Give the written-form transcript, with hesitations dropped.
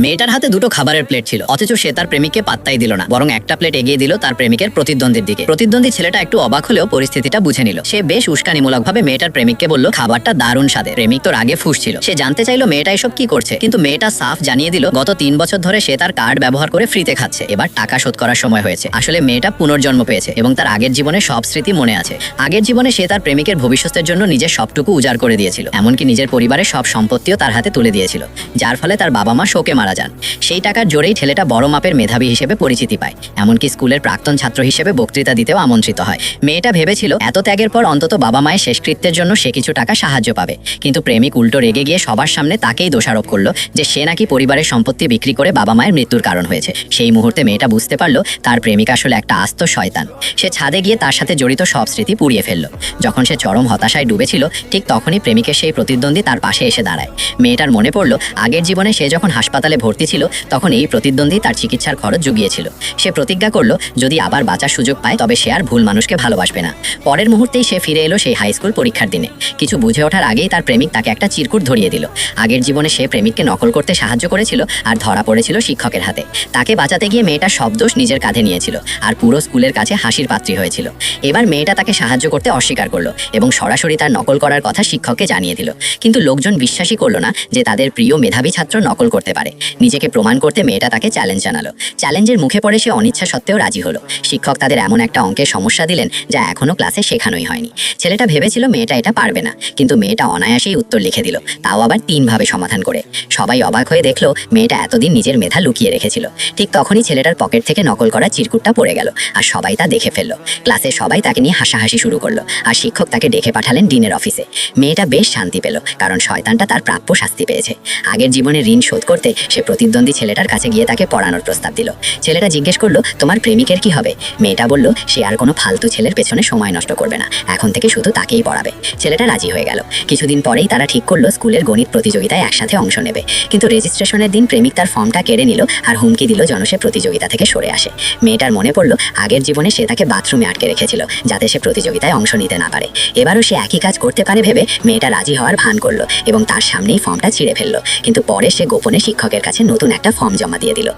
মেয়েটার হাতে দুটো খাবারের প্লেট ছিল, অথচ সে তার প্রেমিককে পাত্তাই দিল না, বরং একটা প্লেট এগিয়ে দিল তার প্রেমিকের প্রতিদ্বন্দ্বীর দিকে। প্রতিদ্বন্দ্বী ছেলেটা একটু অবাক হলেও পরিস্থিতিটা বুঝে নিল। সে বেশ উস্কানিমূলক ভাবে মেয়েটার প্রেমিককে বলল, খাবারটা দারুণ স্বাদের। প্রেমিক তো রাগে ফুঁসছিল। সে জানতে চাইলো মেয়েটা এসব কি করছে, কিন্তু মেয়েটা সাফ জানিয়ে দিল গত 3 বছর ধরে সে তার কার্ড ব্যবহার করে ফ্রিতে খাচ্ছে, এবার টাকা শোধ করার সময় হয়েছে। আসলে মেয়েটা পুনর্জন্ম পেয়েছে এবং তার আগের জীবনে সব স্মৃতি মনে আছে। আগের জীবনে সে তার প্রেমিকের ভবিষ্যতের জন্য নিজের সবটুকু উজাড় করে দিয়েছিল, এমনকি নিজের পরিবারের সব সম্পত্তিও তার হাতে তুলে দিয়েছিল, যার ফলে তার বাবা মা শোকে মারা যান। সেই টাকার জোরেই ছেলেটা বড় মাপের মেধাবী হিসেবে পরিচিতি পায়, এমনকি স্কুলের প্রাক্তন ছাত্র হিসেবে বক্তৃতা দিতেও আমন্ত্রিত হয়। মেয়েটা ভেবেছিল এত ত্যাগের পর অন্তত বাবা মায়ের শেষকৃত্যের জন্য সে কিছু টাকা সাহায্য পাবে, কিন্তু প্রেমিক উল্টো রেগে গিয়ে সবার সামনে তাকেই দোষারোপ করলো যে সে নাকি পরিবারের সম্পত্তি বিক্রি করে বাবা মায়ের মৃত্যুর কারণ হয়েছে। সেই মুহূর্তে মেয়েটা বুঝতে পারলো তার প্রেমিক আসলে একটা আস্ত শয়তান। সে ছাদে গিয়ে তার সাথে জড়িত সব স্মৃতি পুড়িয়ে ফেললো। যখন সে চরম হতাশায় ডুবেছিল, ঠিক তখনই প্রেমিকের সেই প্রতিদ্বন্দ্বী তার পাশে এসে দাঁড়ায়। মেয়েটার মনে পড়লো আগের জীবনে সে যখন হাসপাতালে ভর্তি ছিল তখন এই প্রতিদ্বন্দ্বী তার চিকিৎসার খরচ জুগিয়েছিল। সে প্রতিজ্ঞা করলো যদি আবার বাঁচার সুযোগ পায় তবে সে আর ভুল মানুষকে ভালোবাসবে না। পরের মুহূর্তেই সে ফিরে এলো সেই হাই স্কুল পরীক্ষার দিনে। কিছু বুঝে ওঠার আগেই তার প্রেমিক তাকে একটা চিরকুট ধরিয়ে দিল। আগের জীবনে সে প্রেমিককে নকল করতে সাহায্য করেছিল আর ধরা পড়েছিল শিক্ষকের হাতে। তাকে বাঁচাতে গিয়ে মেয়েটা সব দোষ নিজের কাঁধে নিয়েছিল আর পুরো স্কুলের কাছে হাসির পাত্রী হয়েছিল। এবার মেয়েটা তাকে সাহায্য করতে অস্বীকার করলো এবং সরাসরি তার নকল করার কথা শিক্ষককে জানিয়ে দিল। কিন্তু লোকজন বিশ্বাসই করলো না যে তাদের প্রিয় মেধাবী ছাত্র নকল করতে পারে। নিজেকে প্রমাণ করতে মেয়েটা তাকে চ্যালেঞ্জ জানালো। চ্যালেঞ্জের মুখে পড়ে সে অনিচ্ছা সত্ত্বেও রাজি হলো। শিক্ষক তাদের এমন একটা অঙ্কের সমস্যা দিলেন যা এখনো ক্লাসে শেখানোই হয়নি। ছেলেটা ভেবেছিল মেয়েটা এটা পারবে না, কিন্তু মেয়েটা অনায়াসেই উত্তর লিখে দিল, তাও আবার 3 ভাবে সমাধান করে। সবাই অবাক হয়ে দেখলো মেয়েটা এতদিন নিজের মেধা লুকিয়ে রেখেছিল। ঠিক তখনই ছেলেটার পকেট থেকে নকল করা চিরকুটটা পড়ে গেল আর সবাই তা দেখে ফেললো। ক্লাসে সবাই তাকে নিয়ে হাসাহাসি শুরু করলো আর শিক্ষক তাকে ডেকে পাঠালেন ডিনের অফিসে। মেয়েটা বেশ শান্তি পেল, কারণ শয়তানটা তার প্রাপ্য শাস্তি পেয়েছে। আগের জীবনে ঋণ শোধ করতে সে প্রতিদ্বন্দ্বী ছেলেটার কাছে গিয়ে তাকে পড়ানোর প্রস্তাব দিল। ছেলেটা জিজ্ঞেস করলো, তোমার প্রেমিকের কি হবে? মেয়েটা বলল সে আর কোনো ফালতু ছেলের পেছনে সময় নষ্ট করবে না, এখন থেকে শুধু তাকেই পড়াবে। ছেলেটা রাজি হয়ে গেল। কিছুদিন পরেই তারা ঠিক করলো স্কুলের গণিত প্রতিযোগিতায় একসাথে অংশ নেবে। কিন্তু রেজিস্ট্রেশনের দিন প্রেমিক তার ফর্মটা কেড়ে নিল আর হুমকি দিল যেন সে প্রতিযোগিতা থেকে সরে আসে। মেয়েটার মনে পড়লো আগের জীবনে সে তাকে বাথরুমে আটকে রেখেছিল যাতে সে প্রতিযোগিতায় অংশ নিতে না পারে। এবারও সে একই কাজ করতে পারে ভেবে মেয়েটা রাজি হওয়ার ভান করলো এবং তার সামনেই ফর্মটা ছিঁড়ে ফেললো। কিন্তু পরে সে গোপনে শিক্ষকের কাছে নতুন একটা ফর্ম জমা দিয়ে দিল।